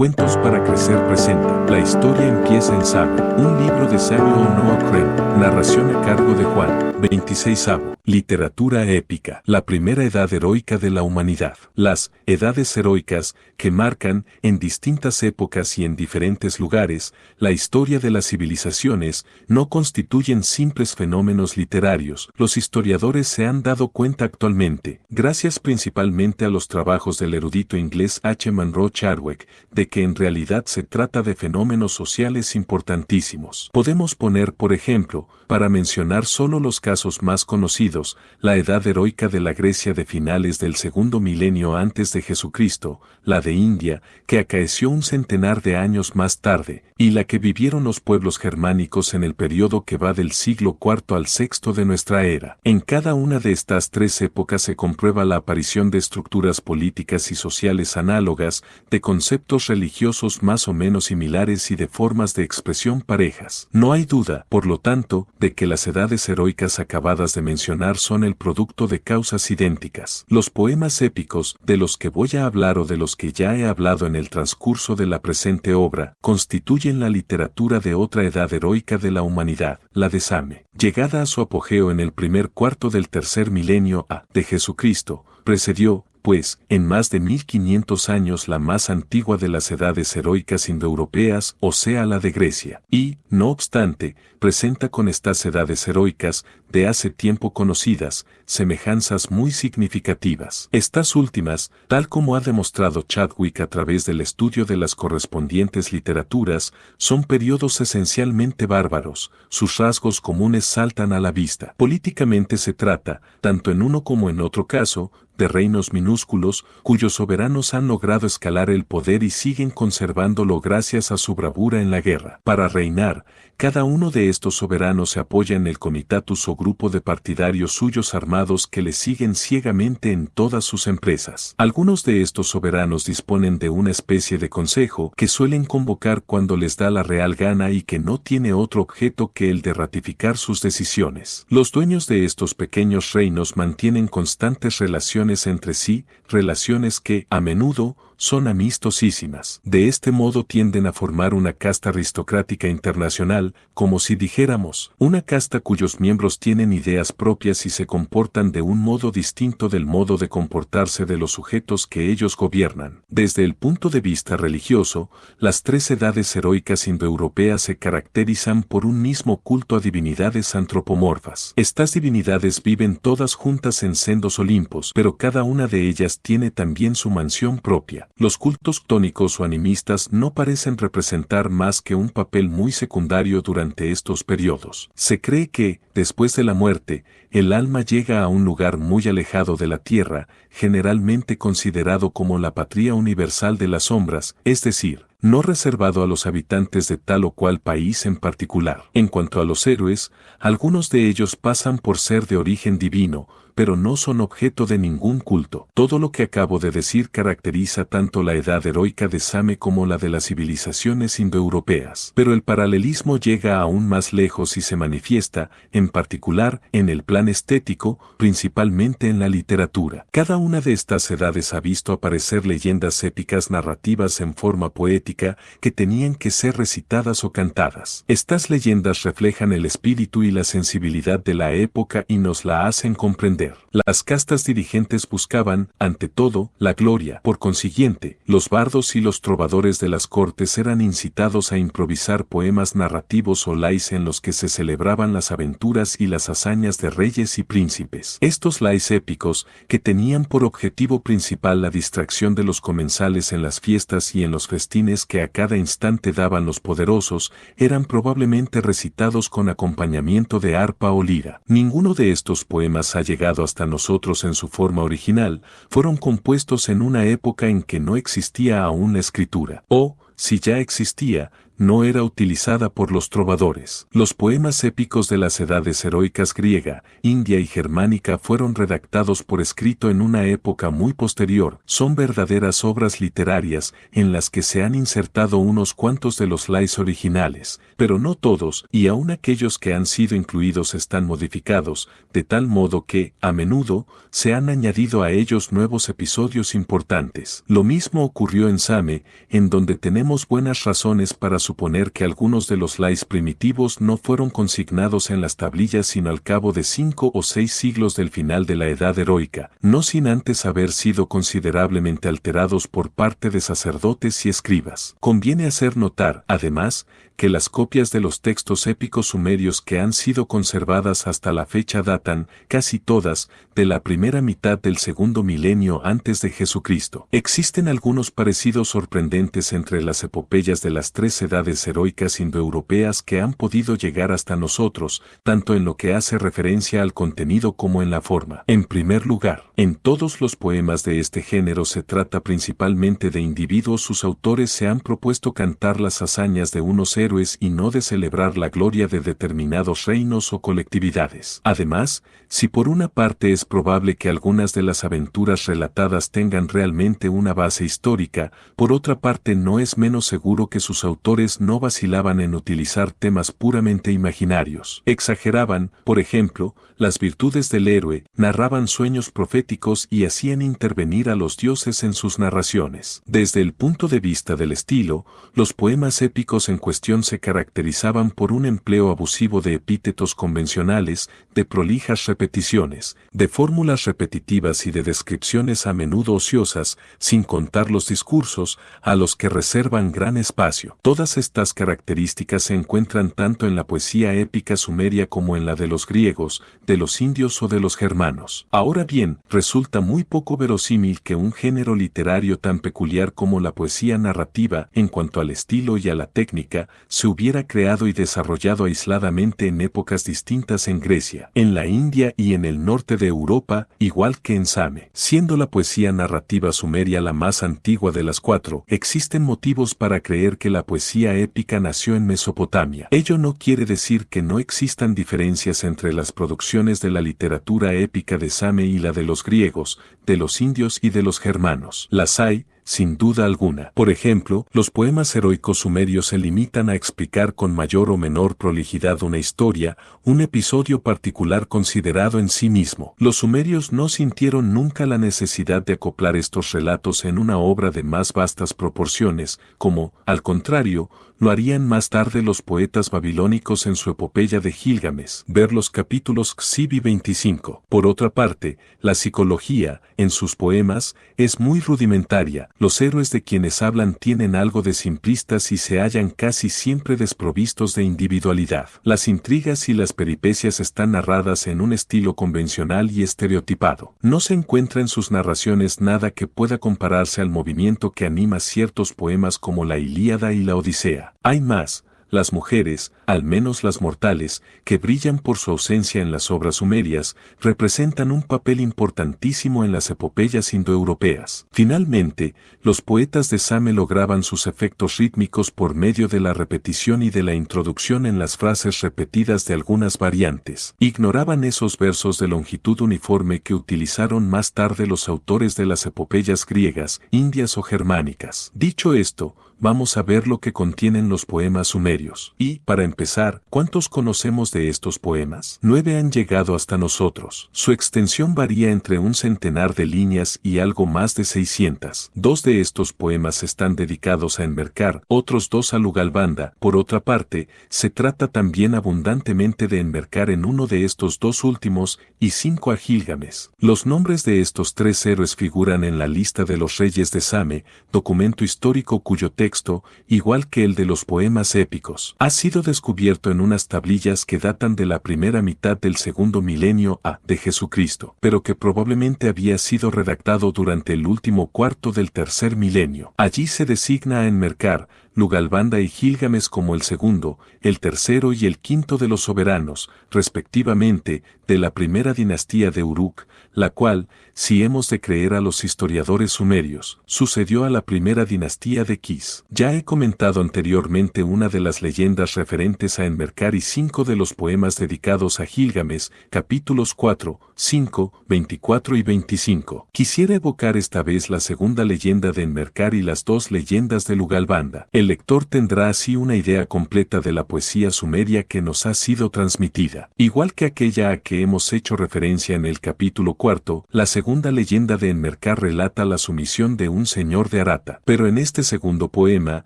Cuentos para Crecer presenta. La historia empieza en Sabo, un libro de Samuel Noah Crane. Narración a cargo de Juan. 26 Sabo. Literatura épica. La primera edad heroica de la humanidad. Las edades heroicas, que marcan, en distintas épocas y en diferentes lugares, la historia de las civilizaciones, no constituyen simples fenómenos literarios. Los historiadores se han dado cuenta actualmente, gracias principalmente a los trabajos del erudito inglés H. Monroe Chadwick, de que en realidad se trata de fenómenos sociales importantísimos. Podemos poner, por ejemplo, para mencionar solo los casos más conocidos, la edad heroica de la Grecia de finales del segundo milenio antes de Jesucristo, la de India, que acaeció un centenar de años más tarde, y la que vivieron los pueblos germánicos en el periodo que va del siglo IV al VI de nuestra era. En cada una de estas tres épocas se comprueba la aparición de estructuras políticas y sociales análogas, de conceptos religiosos más o menos similares y de formas de expresión parejas. No hay duda, por lo tanto, de que las edades heroicas acabadas de mencionar son el producto de causas idénticas. Los poemas épicos, de los que voy a hablar o de los que ya he hablado en el transcurso de la presente obra, constituyen la literatura de otra edad heroica de la humanidad, la de Same. Llegada a su apogeo en el primer cuarto del tercer milenio a. de Jesucristo, precedió, pues, en más de 1500 años la más antigua de las edades heroicas indoeuropeas, o sea la de Grecia, y, no obstante, presenta con estas edades heroicas, de hace tiempo conocidas, semejanzas muy significativas. Estas últimas, tal como ha demostrado Chadwick a través del estudio de las correspondientes literaturas, son periodos esencialmente bárbaros, sus rasgos comunes saltan a la vista. Políticamente se trata, tanto en uno como en otro caso, de reinos minúsculos, cuyos soberanos han logrado escalar el poder y siguen conservándolo gracias a su bravura en la guerra. Para reinar, cada uno de estos soberanos se apoya en el comitatus o grupo de partidarios suyos armados que le siguen ciegamente en todas sus empresas. Algunos de estos soberanos disponen de una especie de consejo que suelen convocar cuando les da la real gana y que no tiene otro objeto que el de ratificar sus decisiones. Los dueños de estos pequeños reinos mantienen constantes relaciones entre sí, relaciones que, a menudo, son amistosísimas. De este modo tienden a formar una casta aristocrática internacional, como si dijéramos, una casta cuyos miembros tienen ideas propias y se comportan de un modo distinto del modo de comportarse de los sujetos que ellos gobiernan. Desde el punto de vista religioso, las tres edades heroicas indoeuropeas se caracterizan por un mismo culto a divinidades antropomorfas. Estas divinidades viven todas juntas en sendos Olimpos, pero cada una de ellas tiene también su mansión propia. Los cultos ctónicos o animistas no parecen representar más que un papel muy secundario durante estos periodos. Se cree que, después de la muerte, el alma llega a un lugar muy alejado de la tierra, generalmente considerado como la patria universal de las sombras, es decir, no reservado a los habitantes de tal o cual país en particular. En cuanto a los héroes, algunos de ellos pasan por ser de origen divino, pero no son objeto de ningún culto. Todo lo que acabo de decir caracteriza tanto la edad heroica de Same como la de las civilizaciones indoeuropeas. Pero el paralelismo llega aún más lejos y se manifiesta, en particular, en el plan estético, principalmente en la literatura. Cada una de estas edades ha visto aparecer leyendas épicas narrativas en forma poética que tenían que ser recitadas o cantadas. Estas leyendas reflejan el espíritu y la sensibilidad de la época y nos la hacen comprender. Las castas dirigentes buscaban, ante todo, la gloria. Por consiguiente, los bardos y los trovadores de las cortes eran incitados a improvisar poemas narrativos o lais en los que se celebraban las aventuras y las hazañas de reyes y príncipes. Estos lais épicos, que tenían por objetivo principal la distracción de los comensales en las fiestas y en los festines que a cada instante daban los poderosos, eran probablemente recitados con acompañamiento de arpa o lira. Ninguno de estos poemas ha llegado hasta nosotros en su forma original, fueron compuestos en una época en que no existía aún la escritura, o, si ya existía, no era utilizada por los trovadores. Los poemas épicos de las edades heroicas griega, india y germánica fueron redactados por escrito en una época muy posterior. Son verdaderas obras literarias en las que se han insertado unos cuantos de los lays originales, pero no todos, y aun aquellos que han sido incluidos están modificados, de tal modo que, a menudo, se han añadido a ellos nuevos episodios importantes. Lo mismo ocurrió en Same, en donde tenemos buenas razones para suponer que algunos de los lays primitivos no fueron consignados en las tablillas sino al cabo de 5 o 6 siglos del final de la Edad Heroica, no sin antes haber sido considerablemente alterados por parte de sacerdotes y escribas. Conviene hacer notar, además, que las copias de los textos épicos sumerios que han sido conservadas hasta la fecha datan, casi todas, de la primera mitad del segundo milenio antes de Jesucristo. Existen algunos parecidos sorprendentes entre las epopeyas de las tres edades heroicas indoeuropeas que han podido llegar hasta nosotros, tanto en lo que hace referencia al contenido como en la forma. En primer lugar, en todos los poemas de este género se trata principalmente de individuos. Sus autores se han propuesto cantar las hazañas de unos héroes y no de celebrar la gloria de determinados reinos o colectividades. Además, si por una parte es probable que algunas de las aventuras relatadas tengan realmente una base histórica, por otra parte no es menos seguro que sus autores no vacilaban en utilizar temas puramente imaginarios. Exageraban, por ejemplo, las virtudes del héroe, narraban sueños proféticos y hacían intervenir a los dioses en sus narraciones. Desde el punto de vista del estilo, los poemas épicos en cuestión se caracterizaban por un empleo abusivo de epítetos convencionales, de prolijas repeticiones, de fórmulas repetitivas y de descripciones a menudo ociosas, sin contar los discursos, a los que reservan gran espacio. Todas estas características se encuentran tanto en la poesía épica sumeria como en la de los griegos, de los indios o de los germanos. Ahora bien, resulta muy poco verosímil que un género literario tan peculiar como la poesía narrativa, en cuanto al estilo y a la técnica, se hubiera creado y desarrollado aisladamente en épocas distintas en Grecia, en la India y en el norte de Europa, igual que en Same. Siendo la poesía narrativa sumeria la más antigua de las cuatro, existen motivos para creer que la poesía épica nació en Mesopotamia. Ello no quiere decir que no existan diferencias entre las producciones de la literatura épica de Same y la de los griegos, de los indios y de los germanos. Las hay, sin duda alguna. Por ejemplo, los poemas heroicos sumerios se limitan a explicar con mayor o menor prolijidad una historia, un episodio particular considerado en sí mismo. Los sumerios no sintieron nunca la necesidad de acoplar estos relatos en una obra de más vastas proporciones, como, al contrario, lo harían más tarde los poetas babilónicos en su epopeya de Gilgamesh. Ver los capítulos Xiv y 25. Por otra parte, la psicología, en sus poemas, es muy rudimentaria. Los héroes de quienes hablan tienen algo de simplistas y se hallan casi siempre desprovistos de individualidad. Las intrigas y las peripecias están narradas en un estilo convencional y estereotipado. No se encuentra en sus narraciones nada que pueda compararse al movimiento que anima ciertos poemas como la Ilíada y la Odisea. Hay más. Las mujeres, al menos las mortales, que brillan por su ausencia en las obras sumerias, representan un papel importantísimo en las epopeyas indoeuropeas. Finalmente, los poetas de Same lograban sus efectos rítmicos por medio de la repetición y de la introducción en las frases repetidas de algunas variantes. Ignoraban esos versos de longitud uniforme que utilizaron más tarde los autores de las epopeyas griegas, indias o germánicas. Dicho esto, vamos a ver lo que contienen los poemas sumerios. Y, para empezar, ¿cuántos conocemos de estos poemas? 9 han llegado hasta nosotros. Su extensión varía entre un centenar de líneas y algo más de 600. 2 de estos poemas están dedicados a Enmerkar, otros 2 a Lugalbanda. Por otra parte, se trata también abundantemente de Enmerkar en uno de estos 2 últimos y 5 a Gilgamesh. Los nombres de estos 3 héroes figuran en la lista de los reyes de Same, documento histórico cuyo texto, igual que el de los poemas épicos, ha sido descubierto en unas tablillas que datan de la primera mitad del segundo milenio a. de Jesucristo, pero que probablemente había sido redactado durante el último cuarto del tercer milenio. Allí se designa a Enmerkar, Lugalbanda y Gilgamesh como el segundo, el tercero y el quinto de los soberanos, respectivamente, de la primera dinastía de Uruk, la cual, si hemos de creer a los historiadores sumerios, sucedió a la primera dinastía de Kis. Ya he comentado anteriormente una de las leyendas referentes a Enmerkar y 5 de los poemas dedicados a Gilgamesh, capítulos 4, 5, 24 y 25. Quisiera evocar esta vez la segunda leyenda de Enmerkar y las 2 leyendas de Lugalbanda. El lector tendrá así una idea completa de la poesía sumeria que nos ha sido transmitida. Igual que aquella a que hemos hecho referencia en el capítulo 4, la segunda leyenda de Enmerkar relata la sumisión de un señor de Arata. Pero en este segundo poema,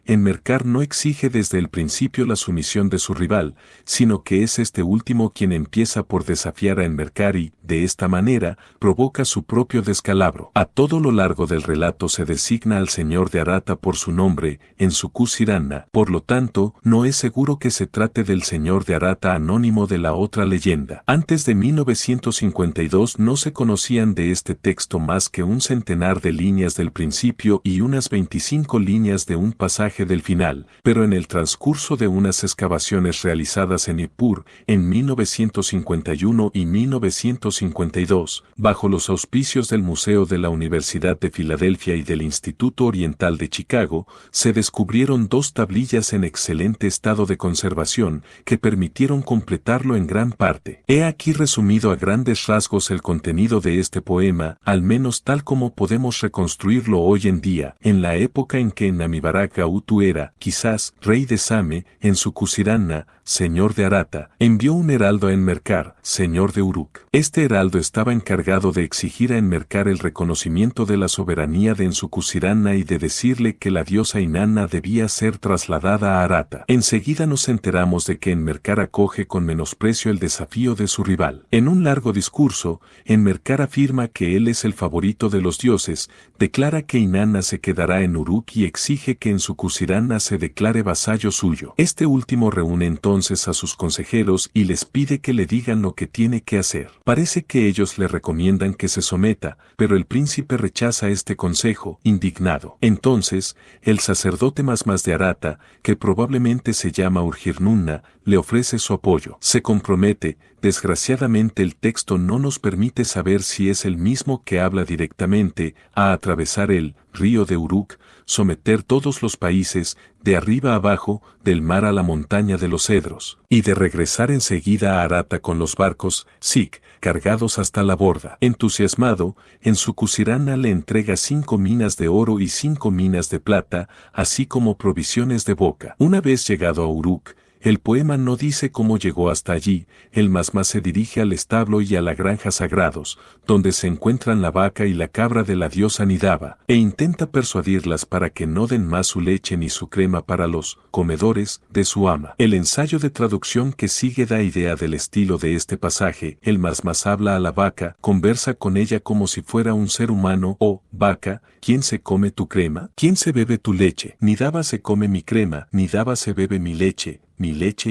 Enmerkar no exige desde el principio la sumisión de su rival, sino que es este último quien empieza por desafiar a Enmerkar y, de esta manera, provoca su propio descalabro. A todo lo largo del relato se designa al señor de Arata por su nombre, en su Kusiranna. Por lo tanto, no es seguro que se trate del señor de Arata anónimo de la otra leyenda. Antes de 1952 no se conocían de este texto más que un centenar de líneas del principio y unas 25 líneas de un pasaje del final, pero en el transcurso de unas excavaciones realizadas en Nippur, en 1951 y 1952, bajo los auspicios del Museo de la Universidad de Filadelfia y del Instituto Oriental de Chicago, se descubrieron 2 tablillas en excelente estado de conservación que permitieron completarlo en gran parte. He aquí resumido a grandes rasgos el contenido de este poema, al menos tal como podemos reconstruirlo hoy en día, en la época en que Namibarak Gautu era, quizás, rey de Same, en su Kusiranna, señor de Arata, envió un heraldo a Enmerkar, señor de Uruk. Este heraldo estaba encargado de exigir a Enmerkar el reconocimiento de la soberanía de Ensukusiranna y de decirle que la diosa Inanna debía ser trasladada a Arata. Enseguida nos enteramos de que Enmerkar acoge con menosprecio el desafío de su rival. En un largo discurso, Enmerkar afirma que él es el favorito de los dioses, declara que Inanna se quedará en Uruk y exige que Ensukusiranna se declare vasallo suyo. Este último reúne entonces a sus consejeros y les pide que le digan lo que tiene que hacer. Parece que ellos le recomiendan que se someta, pero el príncipe rechaza este consejo, indignado. Entonces, el sacerdote Masmas de Arata, que probablemente se llama Urgirnunna, le ofrece su apoyo. Se compromete, desgraciadamente el texto no nos permite saber si es el mismo que habla directamente, a atravesar el río de Uruk, someter todos los países, de arriba a abajo, del mar a la montaña de los cedros, y de regresar enseguida a Arata con los barcos, Sik, cargados hasta la borda. Entusiasmado, Ensukusiranna le entrega 5 minas de oro y 5 minas de plata, así como provisiones de boca. Una vez llegado a Uruk, el poema no dice cómo llegó hasta allí, el Masmas se dirige al establo y a la granja sagrados, donde se encuentran la vaca y la cabra de la diosa Nidaba, e intenta persuadirlas para que no den más su leche ni su crema para los comedores de su ama. El ensayo de traducción que sigue da idea del estilo de este pasaje. El Masmas habla a la vaca, conversa con ella como si fuera un ser humano. Oh, vaca, ¿quién se come tu crema? ¿Quién se bebe tu leche? Nidaba se come mi crema, Nidaba se bebe mi leche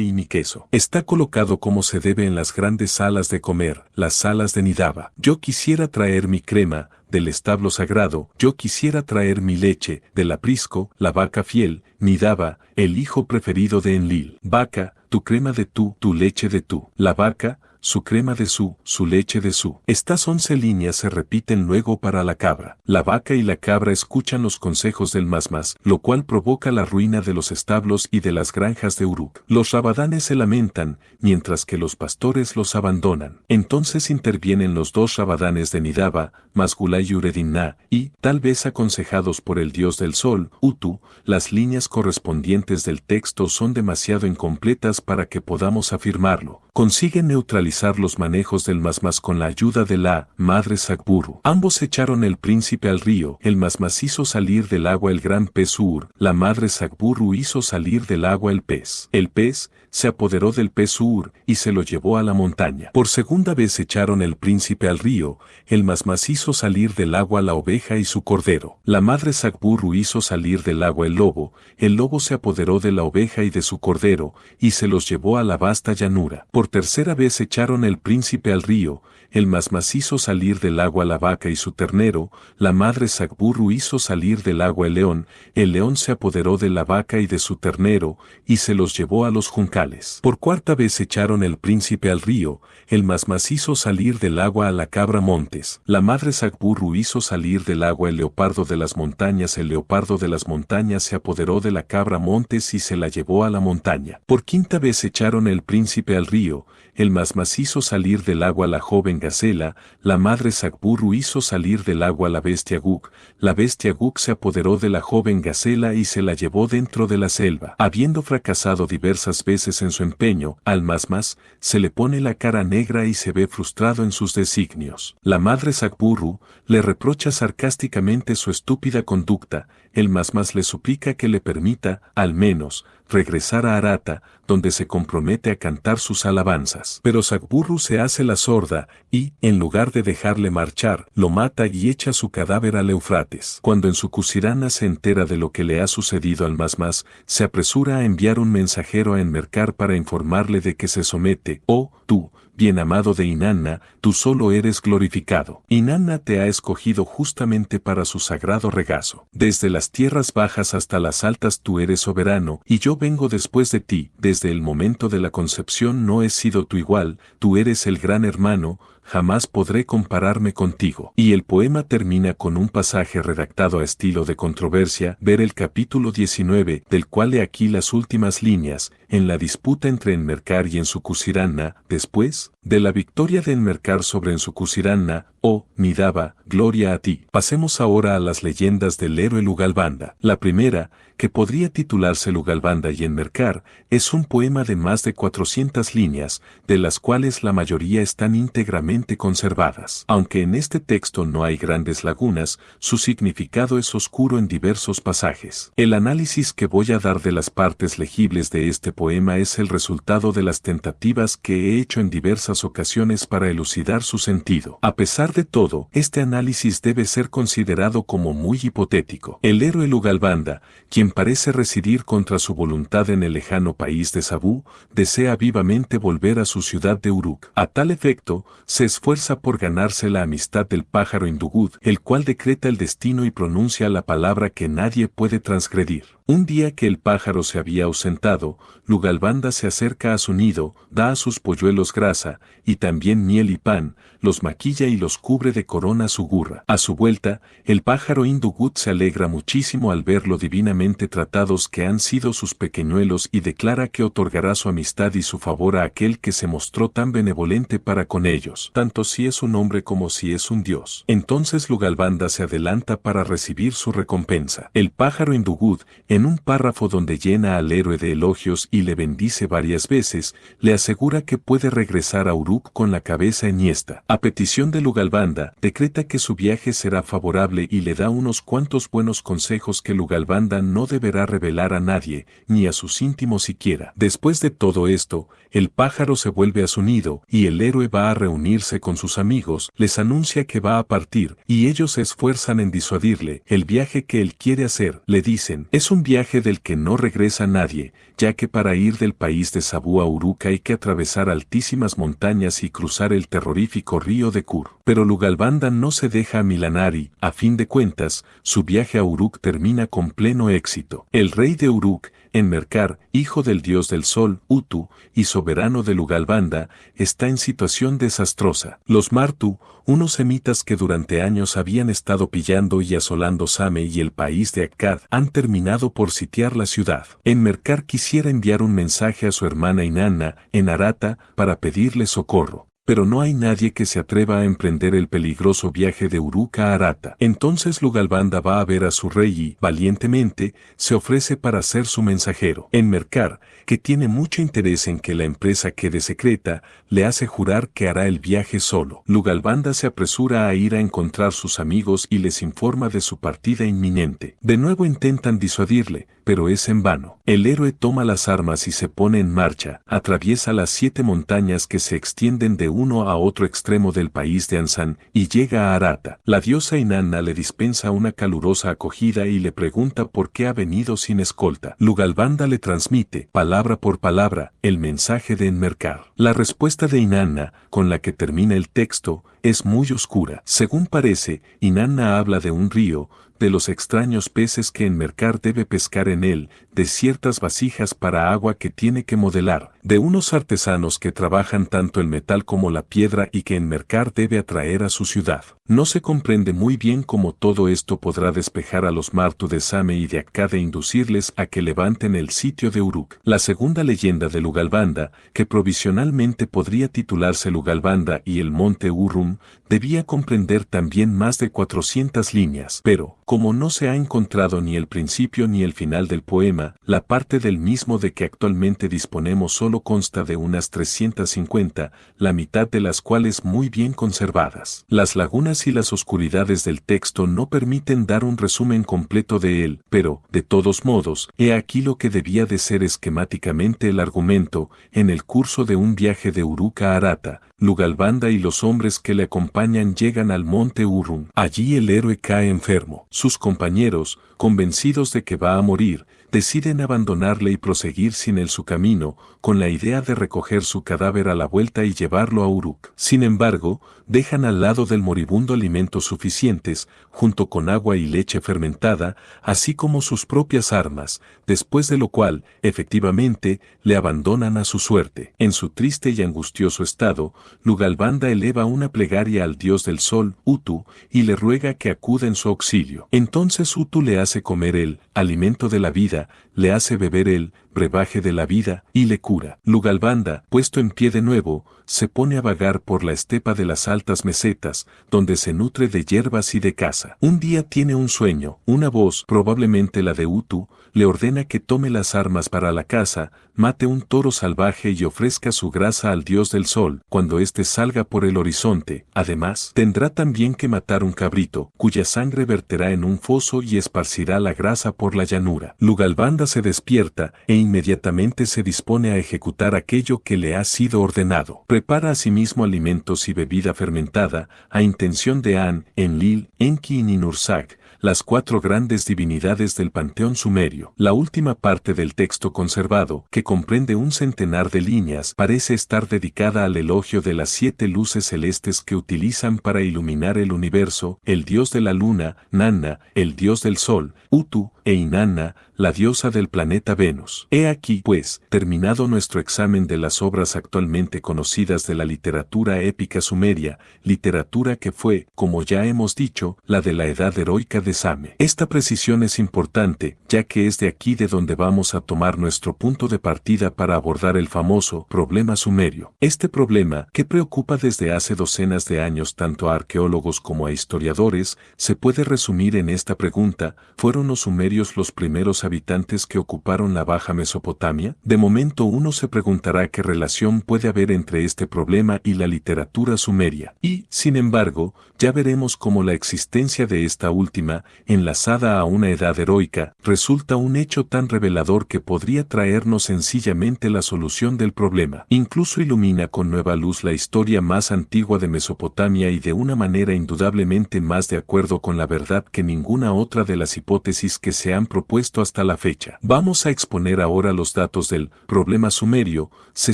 y mi queso. Está colocado como se debe en las grandes salas de comer, las salas de Nidaba. Yo quisiera traer mi crema, del establo sagrado, yo quisiera traer mi leche, del aprisco, la vaca fiel, Nidaba, el hijo preferido de Enlil. Vaca, tu crema de tú, tu leche de tú. La vaca, su crema de su leche de su. Estas 11 líneas se repiten luego para la cabra. La vaca y la cabra escuchan los consejos del Masmas, lo cual provoca la ruina de los establos y de las granjas de Uruk. Los rabadanes se lamentan, mientras que los pastores los abandonan. Entonces intervienen los 2 rabadanes de Nidaba, Masgula y Uredinna, y, tal vez aconsejados por el dios del sol, Utu, las líneas correspondientes del texto son demasiado incompletas para que podamos afirmarlo. Consiguen neutralizar los manejos del Masmas con la ayuda de la madre Sagburu. Ambos echaron el príncipe al río. El Masmas hizo salir del agua el gran pez Ur. La madre Sagburu hizo salir del agua el pez. El pez se apoderó del pez Ur y se lo llevó a la montaña. Por segunda vez echaron el príncipe al río. El Masmas hizo salir del agua la oveja y su cordero. La madre Sagburu hizo salir del agua el lobo se apoderó de la oveja y de su cordero, y se los llevó a la vasta llanura. Por tercera vez echaron echaron el príncipe al río, el Masmas hizo salir del agua la vaca y su ternero, la madre Sacburru hizo salir del agua el león se apoderó de la vaca y de su ternero, y se los llevó a los juncales. Por cuarta vez echaron el príncipe al río, el Masmas hizo salir del agua a la cabra montes, la madre Sacburru hizo salir del agua el leopardo de las montañas, el leopardo de las montañas se apoderó de la cabra montes y se la llevó a la montaña. Por quinta vez echaron el príncipe al río, el Masmas hizo salir del agua la joven gacela, la madre Sacburru hizo salir del agua la bestia Guk se apoderó de la joven gacela y se la llevó dentro de la selva. Habiendo fracasado diversas veces en su empeño, al Masmas se le pone la cara negra y se ve frustrado en sus designios. La madre Sacburru le reprocha sarcásticamente su estúpida conducta, el Masmas le suplica que le permita, al menos, regresar a Arata, donde se compromete a cantar sus alabanzas. Pero Sacburru se hace la sorda y, en lugar de dejarle marchar, lo mata y echa su cadáver al Eufrates. Cuando en su Cusirana se entera de lo que le ha sucedido al Masmas, se apresura a enviar un mensajero a Enmerkar para informarle de que se somete. Oh, tú, bien amado de Inanna, tú solo eres glorificado. Inanna te ha escogido justamente para su sagrado regazo. Desde las tierras bajas hasta las altas tú eres soberano, y yo vengo después de ti. Desde el momento de la concepción no he sido tu igual, tú eres el gran hermano, jamás podré compararme contigo. Y el poema termina con un pasaje redactado a estilo de controversia, ver el capítulo 19, del cual he aquí las últimas líneas, en la disputa entre Enmerkar y Ensukusiranna, después de la victoria de Enmerkar sobre Ensukusiranna, oh, Midaba, gloria a ti. Pasemos ahora a las leyendas del héroe Lugalbanda. La primera, que podría titularse Lugalbanda y Enmerkar, es un poema de más de 400 líneas, de las cuales la mayoría están íntegramente conservadas. Aunque en este texto no hay grandes lagunas, su significado es oscuro en diversos pasajes. El análisis que voy a dar de las partes legibles de este poema es el resultado de las tentativas que he hecho en diversas ocasiones para elucidar su sentido. A pesar de todo, este análisis debe ser considerado como muy hipotético. El héroe Lugalbanda, quien parece residir contra su voluntad en el lejano país de Sabú, desea vivamente volver a su ciudad de Uruk. A tal efecto, se esfuerza por ganarse la amistad del pájaro Indugud, el cual decreta el destino y pronuncia la palabra que nadie puede transgredir. Un día que el pájaro se había ausentado, Lugalbanda se acerca a su nido, da a sus polluelos grasa, y también miel y pan, los maquilla y los cubre de corona su gurra. A su vuelta, el pájaro Indugud se alegra muchísimo al ver lo divinamente tratados que han sido sus pequeñuelos y declara que otorgará su amistad y su favor a aquel que se mostró tan benevolente para con ellos, tanto si es un hombre como si es un dios. Entonces Lugalbanda se adelanta para recibir su recompensa. El pájaro Indugud, en un párrafo donde llena al héroe de elogios y le bendice varias veces, le asegura que puede regresar a Uruk con la cabeza enhiesta. A petición de Lugalbanda, decreta que su viaje será favorable y le da unos cuantos buenos consejos que Lugalbanda no deberá revelar a nadie, ni a sus íntimos siquiera. Después de todo esto, el pájaro se vuelve a su nido, y el héroe va a reunirse con sus amigos, les anuncia que va a partir, y ellos se esfuerzan en disuadirle. El viaje que él quiere hacer, le dicen, es un viaje del que no regresa nadie, ya que para ir del país de Sabú a Uruk hay que atravesar altísimas montañas y cruzar el terrorífico río de Kur. Pero Lugalbanda no se deja amilanar y, a fin de cuentas, su viaje a Uruk termina con pleno éxito. El rey de Uruk, Enmerkar, hijo del dios del sol, Utu, y soberano de Lugalbanda, está en situación desastrosa. Los Martu, unos semitas que durante años habían estado pillando y asolando Same y el país de Akkad, han terminado por sitiar la ciudad. Enmerkar quisiera enviar un mensaje a su hermana Inanna, en Arata, para pedirle socorro. Pero no hay nadie que se atreva a emprender el peligroso viaje de Uruk a Arata. Entonces Lugalbanda va a ver a su rey y, valientemente, se ofrece para ser su mensajero. Enmerkar, que tiene mucho interés en que la empresa quede secreta, le hace jurar que hará el viaje solo. Lugalbanda se apresura a ir a encontrar sus amigos y les informa de su partida inminente. De nuevo intentan disuadirle, pero es en vano. El héroe toma las armas y se pone en marcha, atraviesa las 7 montañas que se extienden de uno a otro extremo del país de Ansan, y llega a Arata. La diosa Inanna le dispensa una calurosa acogida y le pregunta por qué ha venido sin escolta. Lugalbanda le transmite, palabra por palabra, el mensaje de Enmerkar. La respuesta de Inanna, con la que termina el texto, es muy oscura. Según parece, Inanna habla de un río, de los extraños peces que Enmerkar debe pescar en él, de ciertas vasijas para agua que tiene que modelar, de unos artesanos que trabajan tanto el metal como la piedra y que Enmerkar debe atraer a su ciudad. No se comprende muy bien cómo todo esto podrá despejar a los Martu de Same y de Akkad e inducirles a que levanten el sitio de Uruk. La segunda leyenda de Lugalbanda, que provisionalmente podría titularse Lugalbanda y el monte Urrum, debía comprender también más de 400 líneas, pero, como no se ha encontrado ni el principio ni el final del poema, la parte del mismo de que actualmente disponemos solo consta de unas 350, la mitad de las cuales muy bien conservadas. Las lagunas y las oscuridades del texto no permiten dar un resumen completo de él, pero, de todos modos, he aquí lo que debía de ser esquemáticamente el argumento. En el curso de un viaje de Uruk a Arata, Lugalbanda y los hombres que le acompañan llegan al monte Urrum. Allí el héroe cae enfermo. Sus compañeros, convencidos de que va a morir, deciden abandonarle y proseguir sin él su camino, con la idea de recoger su cadáver a la vuelta y llevarlo a Uruk. Sin embargo, dejan al lado del moribundo alimentos suficientes, junto con agua y leche fermentada, así como sus propias armas, después de lo cual, efectivamente, le abandonan a su suerte. En su triste y angustioso estado, Lugalbanda eleva una plegaria al dios del sol, Utu, y le ruega que acuda en su auxilio. Entonces Utu le hace comer el alimento de la vida, le hace beber el brebaje de la vida, y le cura. Lugalbanda, puesto en pie de nuevo, se pone a vagar por la estepa de las altas mesetas, donde se nutre de hierbas y de caza. Un día tiene un sueño, una voz, probablemente la de Utu, le ordena que tome las armas para la caza, mate un toro salvaje y ofrezca su grasa al dios del sol, cuando éste salga por el horizonte. Además, tendrá también que matar un cabrito, cuya sangre verterá en un foso y esparcirá la grasa por la llanura. Lugalbanda se despierta, e inmediatamente se dispone a ejecutar aquello que le ha sido ordenado. Prepara asimismo alimentos y bebida fermentada, a intención de An, Enlil, Enki y Ninursak, las 4 grandes divinidades del panteón sumerio. La última parte del texto conservado, que comprende un centenar de líneas, parece estar dedicada al elogio de las 7 luces celestes que utilizan para iluminar el universo, el dios de la luna, Nanna, el dios del sol, Utu, e Inanna, la diosa del planeta Venus. He aquí, pues, terminado nuestro examen de las obras actualmente conocidas de la literatura épica sumeria, literatura que fue, como ya hemos dicho, la de la edad heroica de Same. Esta precisión es importante, ya que es de aquí de donde vamos a tomar nuestro punto de partida para abordar el famoso problema sumerio. Este problema, que preocupa desde hace docenas de años tanto a arqueólogos como a historiadores, se puede resumir en esta pregunta: ¿fueron los sumerios los primeros habitantes que ocuparon la Baja Mesopotamia? De momento uno se preguntará qué relación puede haber entre este problema y la literatura sumeria. Y, sin embargo, ya veremos cómo la existencia de esta última, enlazada a una edad heroica, resulta un hecho tan revelador que podría traernos sencillamente la solución del problema. Incluso ilumina con nueva luz la historia más antigua de Mesopotamia y de una manera indudablemente más de acuerdo con la verdad que ninguna otra de las hipótesis que se han propuesto hasta la fecha. Vamos a exponer ahora los datos del problema sumerio. Se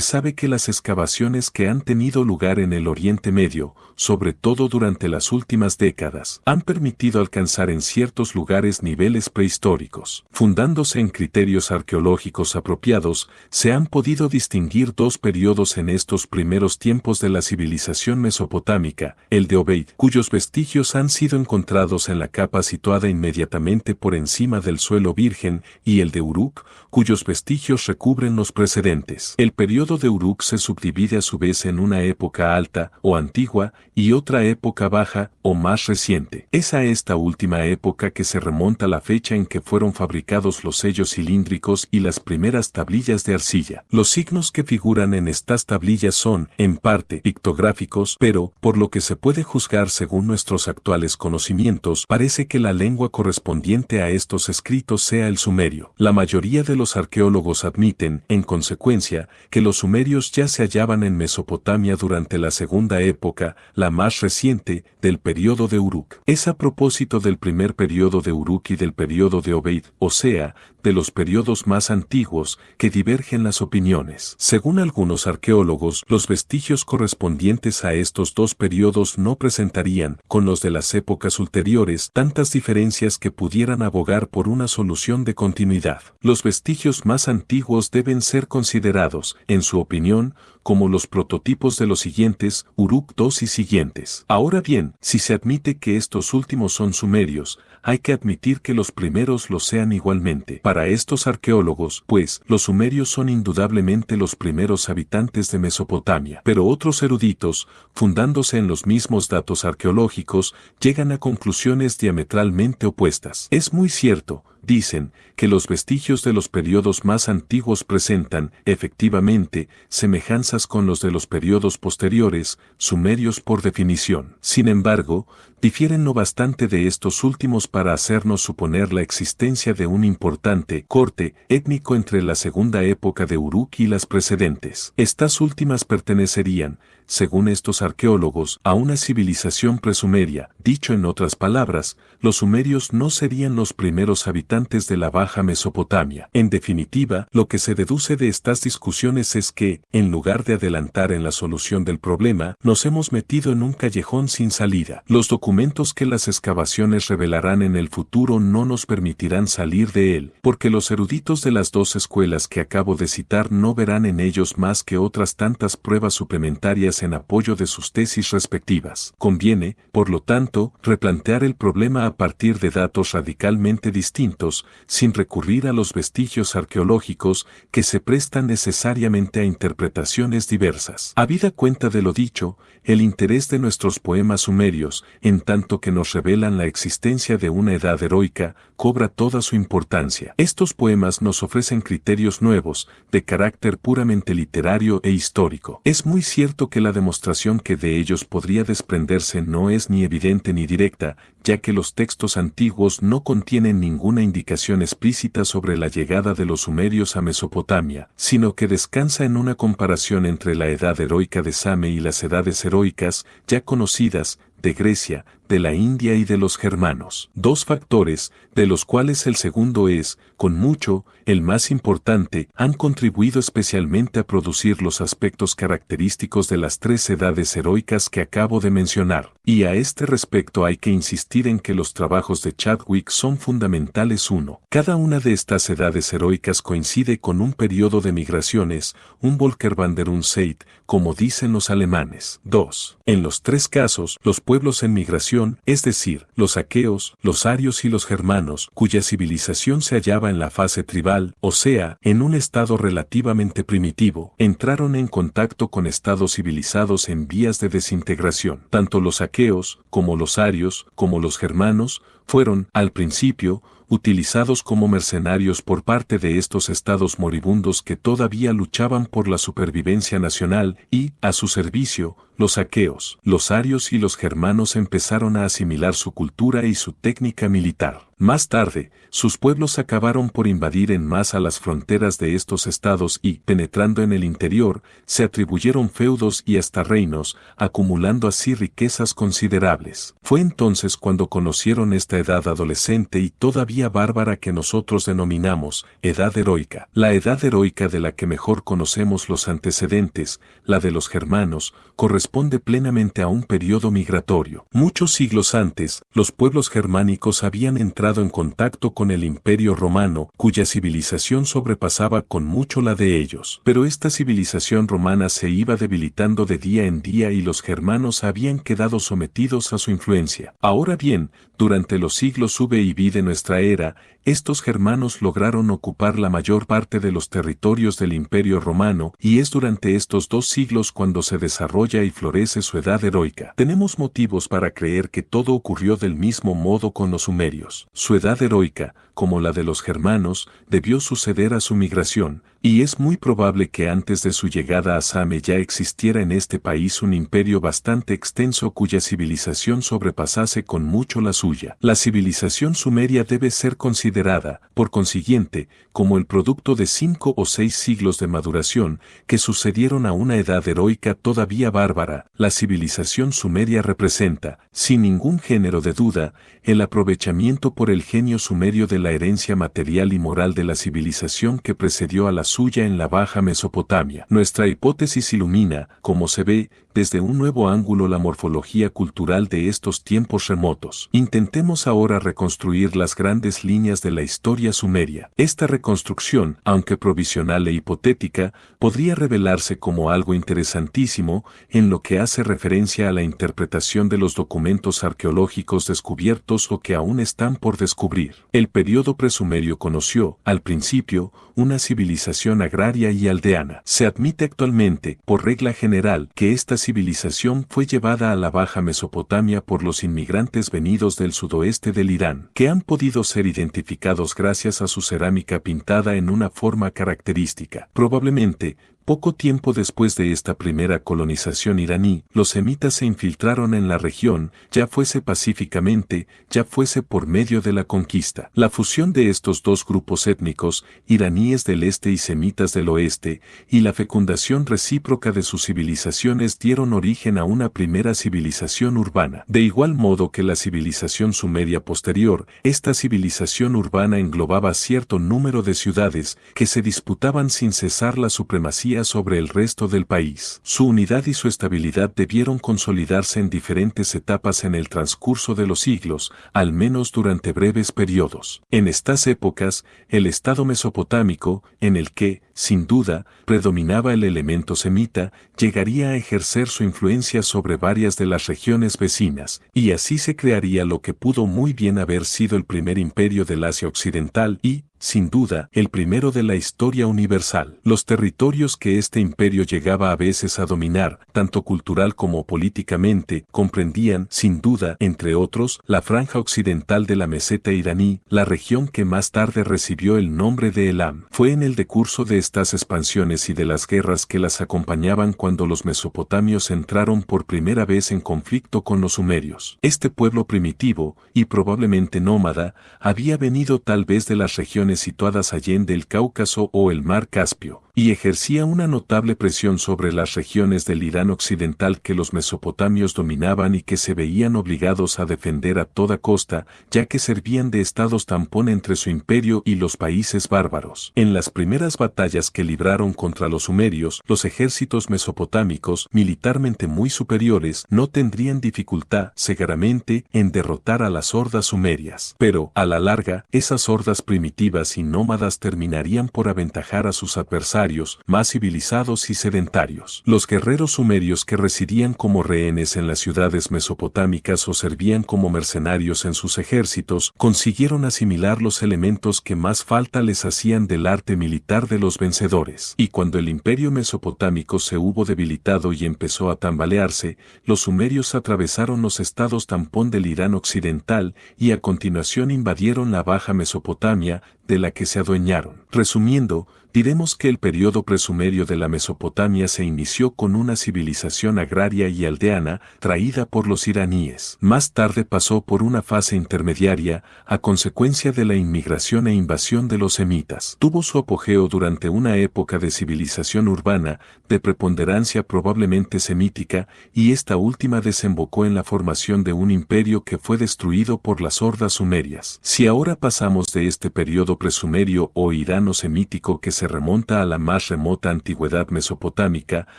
sabe que las excavaciones que han tenido lugar en el Oriente Medio, sobre todo durante las últimas décadas, han permitido alcanzar en ciertos lugares niveles prehistóricos. Fundándose en criterios arqueológicos apropiados, se han podido distinguir 2 periodos en estos primeros tiempos de la civilización mesopotámica: el de Obeid, cuyos vestigios han sido encontrados en la capa situada inmediatamente por encima del suelo virgen, y el de Uruk, cuyos vestigios recubren los precedentes. El periodo de Uruk se subdivide a su vez en una época alta, o antigua, y otra época baja, o más reciente. Es a esta última una época que se remonta a la fecha en que fueron fabricados los sellos cilíndricos y las primeras tablillas de arcilla. Los signos que figuran en estas tablillas son, en parte, pictográficos, pero, por lo que se puede juzgar según nuestros actuales conocimientos, parece que la lengua correspondiente a estos escritos sea el sumerio. La mayoría de los arqueólogos admiten, en consecuencia, que los sumerios ya se hallaban en Mesopotamia durante la segunda época, la más reciente, del periodo de Uruk. Es a propósito del primer periodo de Uruk y del periodo de Obeid, o sea, de los periodos más antiguos, que divergen las opiniones. Según algunos arqueólogos, los vestigios correspondientes a estos dos periodos no presentarían, con los de las épocas ulteriores, tantas diferencias que pudieran abogar por una solución de continuidad. Los vestigios más antiguos deben ser considerados, en su opinión, como los prototipos de los siguientes, Uruk II y siguientes. Ahora bien, si se admite que estos últimos son sumerios, hay que admitir que los primeros lo sean igualmente. Para estos arqueólogos, pues, los sumerios son indudablemente los primeros habitantes de Mesopotamia. Pero otros eruditos, fundándose en los mismos datos arqueológicos, llegan a conclusiones diametralmente opuestas. Es muy cierto, dicen, que los vestigios de los periodos más antiguos presentan, efectivamente, semejanzas con los de los periodos posteriores, sumerios por definición. Sin embargo, difieren no bastante de estos últimos para hacernos suponer la existencia de un importante corte étnico entre la segunda época de Uruk y las precedentes. Estas últimas pertenecerían, según estos arqueólogos, a una civilización presumeria. Dicho en otras palabras, los sumerios no serían los primeros habitantes de la Baja Mesopotamia. En definitiva, lo que se deduce de estas discusiones es que, en lugar de adelantar en la solución del problema, nos hemos metido en un callejón sin salida. Los documentos que las excavaciones revelarán en el futuro no nos permitirán salir de él, porque los eruditos de las dos escuelas que acabo de citar no verán en ellos más que otras tantas pruebas suplementarias en apoyo de sus tesis respectivas. Conviene, por lo tanto, replantear el problema a partir de datos radicalmente distintos, sin recurrir a los vestigios arqueológicos que se prestan necesariamente a interpretaciones diversas. Habida cuenta de lo dicho, el interés de nuestros poemas sumerios, en tanto que nos revelan la existencia de una edad heroica, cobra toda su importancia. Estos poemas nos ofrecen criterios nuevos, de carácter puramente literario e histórico. Es muy cierto que la demostración que de ellos podría desprenderse no es ni evidente ni directa, ya que los textos antiguos no contienen ninguna indicación explícita sobre la llegada de los sumerios a Mesopotamia, sino que descansa en una comparación entre la edad heroica de Same y las edades heroicas, ya conocidas, de Grecia, de la India y de los germanos. Dos factores, de los cuales el segundo es, con mucho, el más importante, han contribuido especialmente a producir los aspectos característicos de las tres edades heroicas que acabo de mencionar. Y a este respecto hay que insistir en que los trabajos de Chadwick son fundamentales. 1. Cada una de estas edades heroicas coincide con un periodo de migraciones, un Volkerwanderungszeit, como dicen los alemanes. 2. En los tres casos, los pueblos en migración, es decir, los aqueos, los arios y los germanos, cuya civilización se hallaba en la fase tribal, o sea, en un estado relativamente primitivo, entraron en contacto con estados civilizados en vías de desintegración. Tanto los aqueos, como los arios, como los germanos, fueron, al principio, utilizados como mercenarios por parte de estos estados moribundos que todavía luchaban por la supervivencia nacional y, a su servicio, los aqueos, los arios y los germanos empezaron a asimilar su cultura y su técnica militar. Más tarde, sus pueblos acabaron por invadir en masa las fronteras de estos estados y, penetrando en el interior, se atribuyeron feudos y hasta reinos, acumulando así riquezas considerables. Fue entonces cuando conocieron esta edad adolescente y todavía bárbara que nosotros denominamos edad heroica. La edad heroica de la que mejor conocemos los antecedentes, la de los germanos, corresponde plenamente a un periodo migratorio. Muchos siglos antes, los pueblos germánicos habían entrado en contacto con el Imperio Romano, cuya civilización sobrepasaba con mucho la de ellos. Pero esta civilización romana se iba debilitando de día en día y los germanos habían quedado sometidos a su influencia. Ahora bien, durante los siglos V y V de nuestra era, estos germanos lograron ocupar la mayor parte de los territorios del Imperio Romano y es durante estos 2 siglos cuando se desarrolla y florece su edad heroica. Tenemos motivos para creer que todo ocurrió del mismo modo con los sumerios. Su edad heroica, como la de los germanos, debió suceder a su migración, y es muy probable que antes de su llegada a Same ya existiera en este país un imperio bastante extenso cuya civilización sobrepasase con mucho la suya. La civilización sumeria debe ser considerada, por consiguiente, como el producto de 5 o 6 siglos de maduración que sucedieron a una edad heroica todavía bárbara. La civilización sumeria representa, sin ningún género de duda, el aprovechamiento por el genio sumerio de la herencia material y moral de la civilización que precedió a la suya en la Baja Mesopotamia. Nuestra hipótesis ilumina, como se ve, desde un nuevo ángulo la morfología cultural de estos tiempos remotos. Intentemos ahora reconstruir las grandes líneas de la historia sumeria. Esta reconstrucción, aunque provisional e hipotética, podría revelarse como algo interesantísimo en lo que hace referencia a la interpretación de los documentos arqueológicos descubiertos o que aún están por descubrir. El período presumerio conoció, al principio, una civilización agraria y aldeana. Se admite actualmente, por regla general, que esta civilización fue llevada a la Baja Mesopotamia por los inmigrantes venidos del sudoeste del Irán, que han podido ser identificados gracias a su cerámica pintada en una forma característica. Probablemente, poco tiempo después de esta primera colonización iraní, los semitas se infiltraron en la región, ya fuese pacíficamente, ya fuese por medio de la conquista. La fusión de estos dos grupos étnicos, iraníes del este y semitas del oeste, y la fecundación recíproca de sus civilizaciones dieron origen a una primera civilización urbana. De igual modo que la civilización sumeria posterior, esta civilización urbana englobaba cierto número de ciudades que se disputaban sin cesar la supremacía sobre el resto del país. Su unidad y su estabilidad debieron consolidarse en diferentes etapas en el transcurso de los siglos, al menos durante breves periodos. En estas épocas, el Estado mesopotámico, en el que, sin duda, predominaba el elemento semita, llegaría a ejercer su influencia sobre varias de las regiones vecinas, y así se crearía lo que pudo muy bien haber sido el primer imperio del Asia Occidental y, sin duda, el primero de la historia universal. Los territorios que este imperio llegaba a veces a dominar, tanto cultural como políticamente, comprendían, sin duda, entre otros, la franja occidental de la meseta iraní, la región que más tarde recibió el nombre de Elam. Fue en el decurso de estas expansiones y de las guerras que las acompañaban cuando los mesopotamios entraron por primera vez en conflicto con los sumerios. Este pueblo primitivo, y probablemente nómada, había venido tal vez de las regiones situadas allende el Cáucaso o el mar Caspio, y ejercía una notable presión sobre las regiones del Irán occidental que los mesopotamios dominaban y que se veían obligados a defender a toda costa, ya que servían de estados tampón entre su imperio y los países bárbaros. En las primeras batallas que libraron contra los sumerios, los ejércitos mesopotámicos, militarmente muy superiores, no tendrían dificultad, seguramente, en derrotar a las hordas sumerias. Pero, a la larga, esas hordas primitivas y nómadas terminarían por aventajar a sus adversarios, más civilizados y sedentarios. Los guerreros sumerios que residían como rehenes en las ciudades mesopotámicas o servían como mercenarios en sus ejércitos, consiguieron asimilar los elementos que más falta les hacían del arte militar de los vencedores. Y cuando el imperio mesopotámico se hubo debilitado y empezó a tambalearse, los sumerios atravesaron los estados tampón del Irán occidental y a continuación invadieron la Baja Mesopotamia, de la que se adueñaron. Resumiendo, diremos que el periodo presumerio de la Mesopotamia se inició con una civilización agraria y aldeana traída por los iraníes. Más tarde pasó por una fase intermediaria a consecuencia de la inmigración e invasión de los semitas. Tuvo su apogeo durante una época de civilización urbana, de preponderancia probablemente semítica, y esta última desembocó en la formación de un imperio que fue destruido por las hordas sumerias. Si ahora pasamos de este periodo presumerio o irano-semítico que se se remonta a la más remota antigüedad mesopotámica,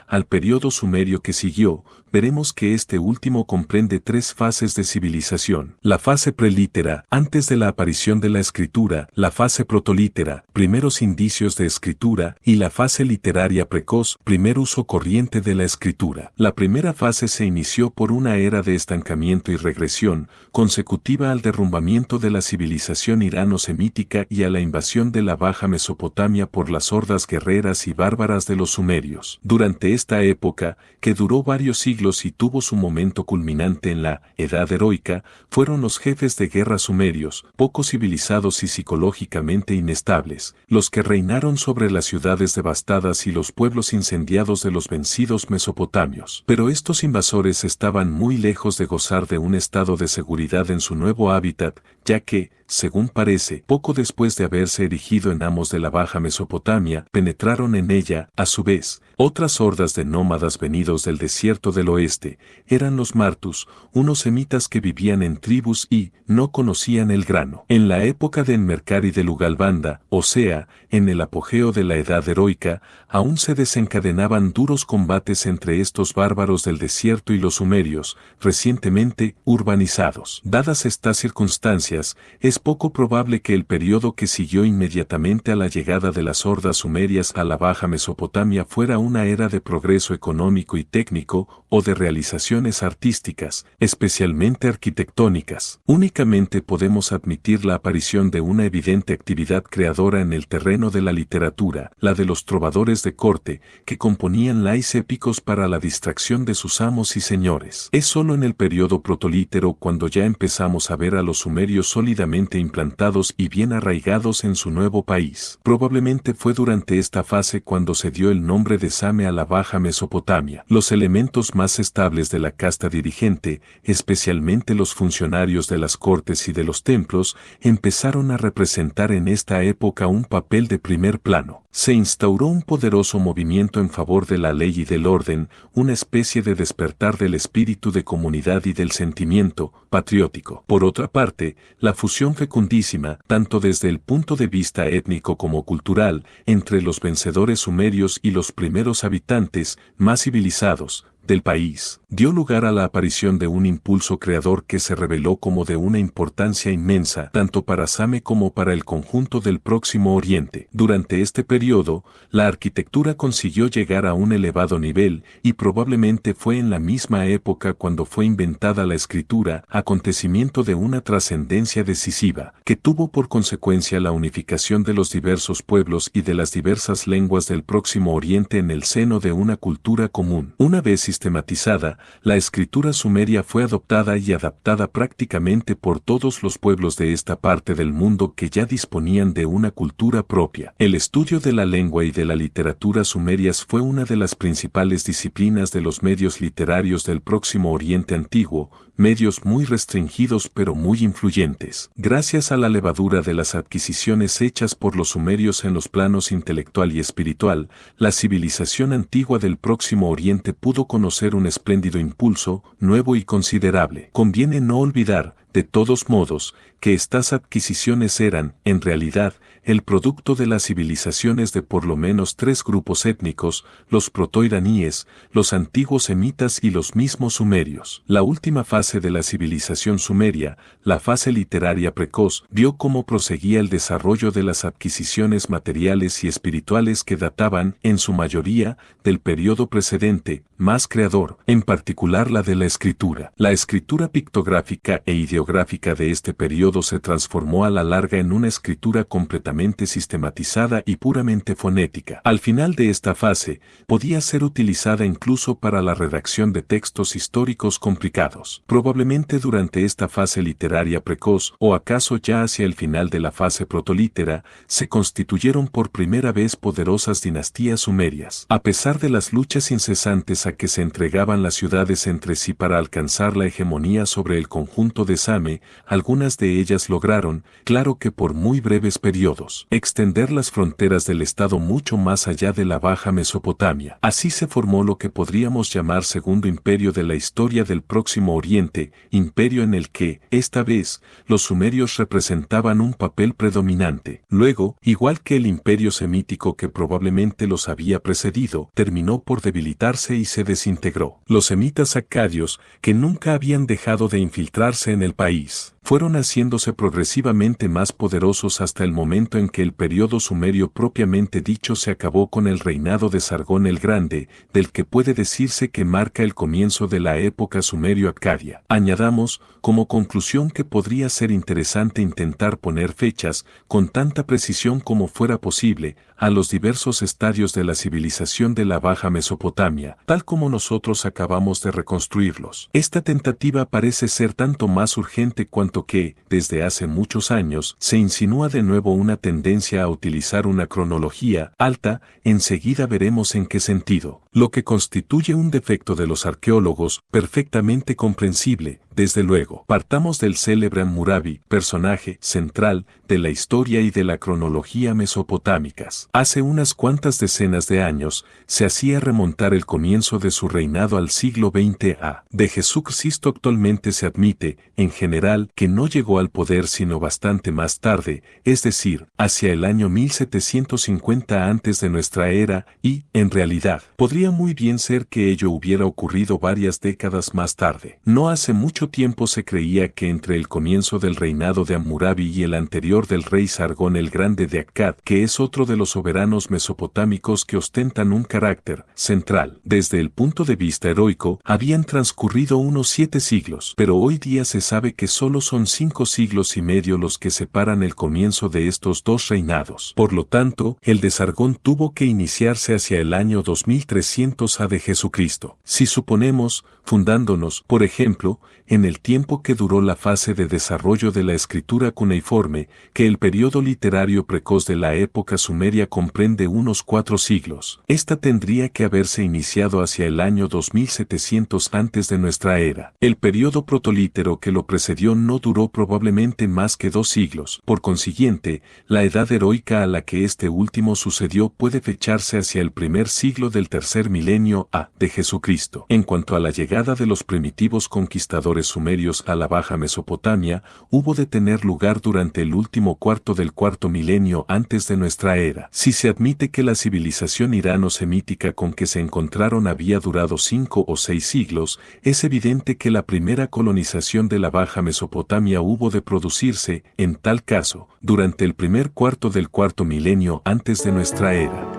al periodo sumerio que siguió, veremos que este último comprende tres fases de civilización. La fase prelítera, antes de la aparición de la escritura, la fase protolítera, primeros indicios de escritura, y la fase literaria precoz, primer uso corriente de la escritura. La primera fase se inició por una era de estancamiento y regresión, consecutiva al derrumbamiento de la civilización irano-semítica y a la invasión de la Baja Mesopotamia por las hordas guerreras y bárbaras de los sumerios. Durante esta época, que duró varios siglos y tuvo su momento culminante en la Edad Heroica, fueron los jefes de guerra sumerios, poco civilizados y psicológicamente inestables, los que reinaron sobre las ciudades devastadas y los pueblos incendiados de los vencidos mesopotamios. Pero estos invasores estaban muy lejos de gozar de un estado de seguridad en su nuevo hábitat, ya que, según parece, poco después de haberse erigido en amos de la Baja Mesopotamia, penetraron en ella, a su vez, otras hordas de nómadas venidos del desierto del oeste. Eran los Martus, unos semitas que vivían en tribus y no conocían el grano. En la época de Enmerkar y de Lugalbanda, o sea, en el apogeo de la Edad Heroica, aún se desencadenaban duros combates entre estos bárbaros del desierto y los sumerios, recientemente urbanizados. Dadas estas circunstancias, es poco probable que el periodo que siguió inmediatamente a la llegada de las hordas sumerias a la Baja Mesopotamia fuera una era de progreso económico y técnico o de realizaciones artísticas, especialmente arquitectónicas. Únicamente podemos admitir la aparición de una evidente actividad creadora en el terreno de la literatura, la de los trovadores de corte, que componían lais épicos para la distracción de sus amos y señores. Es solo en el periodo protolítero cuando ya empezamos a ver a los sumerios sólidamente implantados y bien arraigados en su nuevo país. Probablemente fue durante esta fase cuando se dio el nombre de Same a la Baja Mesopotamia. Los elementos más estables de la casta dirigente, especialmente los funcionarios de las cortes y de los templos, empezaron a representar en esta época un papel de primer plano. Se instauró un poderoso movimiento en favor de la ley y del orden, una especie de despertar del espíritu de comunidad y del sentimiento patriótico. Por otra parte, la fusión fecundísima, tanto desde el punto de vista étnico como cultural, entre los vencedores sumerios y los primeros habitantes, más civilizados, del país, dio lugar a la aparición de un impulso creador que se reveló como de una importancia inmensa tanto para Same como para el conjunto del Próximo Oriente. Durante este periodo, la arquitectura consiguió llegar a un elevado nivel y probablemente fue en la misma época cuando fue inventada la escritura, acontecimiento de una trascendencia decisiva, que tuvo por consecuencia la unificación de los diversos pueblos y de las diversas lenguas del Próximo Oriente en el seno de una cultura común. Una vez sistematizada, la escritura sumeria fue adoptada y adaptada prácticamente por todos los pueblos de esta parte del mundo que ya disponían de una cultura propia. El estudio de la lengua y de la literatura sumerias fue una de las principales disciplinas de los medios literarios del Próximo Oriente antiguo, medios muy restringidos pero muy influyentes. Gracias a la levadura de las adquisiciones hechas por los sumerios en los planos intelectual y espiritual, la civilización antigua del Próximo Oriente pudo conocer un espléndido impulso, nuevo y considerable. Conviene no olvidar, de todos modos, que estas adquisiciones eran, en realidad, el producto de las civilizaciones de por lo menos tres grupos étnicos, los protoiraníes, los antiguos semitas y los mismos sumerios. La última fase de la civilización sumeria, la fase literaria precoz, vio cómo proseguía el desarrollo de las adquisiciones materiales y espirituales que databan, en su mayoría, del periodo precedente, más creador, en particular la de la escritura. La escritura pictográfica e ideográfica de este periodo se transformó a la larga en una escritura completamente sistematizada y puramente fonética. Al final de esta fase, podía ser utilizada incluso para la redacción de textos históricos complicados. Probablemente durante esta fase literaria precoz, o acaso ya hacia el final de la fase protolítera, se constituyeron por primera vez poderosas dinastías sumerias. A pesar de las luchas incesantes a que se entregaban las ciudades entre sí para alcanzar la hegemonía sobre el conjunto de Same, algunas de ellas lograron, claro que por muy breves periodos, modos, extender las fronteras del Estado mucho más allá de la Baja Mesopotamia. Así se formó lo que podríamos llamar Segundo Imperio de la historia del Próximo Oriente, imperio en el que, esta vez, los sumerios representaban un papel predominante. Luego, igual que el imperio semítico que probablemente los había precedido, terminó por debilitarse y se desintegró. Los semitas acadios, que nunca habían dejado de infiltrarse en el país, fueron haciéndose progresivamente más poderosos hasta el momento en que el periodo sumerio propiamente dicho se acabó con el reinado de Sargón el Grande, del que puede decirse que marca el comienzo de la época sumerio-acadia. Añadamos, como conclusión, que podría ser interesante intentar poner fechas, con tanta precisión como fuera posible, a los diversos estadios de la civilización de la Baja Mesopotamia, tal como nosotros acabamos de reconstruirlos. Esta tentativa parece ser tanto más urgente cuanto que, desde hace muchos años, se insinúa de nuevo una tendencia a utilizar una cronología alta, enseguida veremos en qué sentido, lo que constituye un defecto de los arqueólogos, perfectamente comprensible. Desde luego, partamos del célebre Hammurabi, personaje central de la historia y de la cronología mesopotámicas. Hace unas cuantas decenas de años, se hacía remontar el comienzo de su reinado al siglo XX a. de Jesucristo. Actualmente se admite, en general, que no llegó al poder sino bastante más tarde, es decir, hacia el año 1750 antes de nuestra era, y, en realidad, podría muy bien ser que ello hubiera ocurrido varias décadas más tarde. No hace mucho tiempo se creía que entre el comienzo del reinado de Hammurabi y el anterior del rey Sargón el Grande de Akkad, que es otro de los soberanos mesopotámicos que ostentan un carácter central, desde el punto de vista heroico, habían transcurrido unos 7 siglos, pero hoy día se sabe que solo son 5 siglos y medio los que separan el comienzo de estos dos reinados. Por lo tanto, el de Sargón tuvo que iniciarse hacia el año 2300 a. de Jesucristo. Si suponemos, fundándonos, por ejemplo, en el tiempo que duró la fase de desarrollo de la escritura cuneiforme, que el periodo literario precoz de la época sumeria comprende unos 4 siglos. Esta tendría que haberse iniciado hacia el año 2700 antes de nuestra era. El periodo protolítero que lo precedió no duró probablemente más que 2 siglos. Por consiguiente, la edad heroica a la que este último sucedió puede fecharse hacia el primer siglo del tercer milenio a. de Jesucristo. En cuanto a la llegada de los primitivos conquistadores sumerios a la Baja Mesopotamia, hubo de tener lugar durante el último cuarto del cuarto milenio antes de nuestra era. Si se admite que la civilización irano-semítica con que se encontraron había durado 5 o 6 siglos, es evidente que la primera colonización de la Baja Mesopotamia hubo de producirse, en tal caso, durante el primer cuarto del cuarto milenio antes de nuestra era.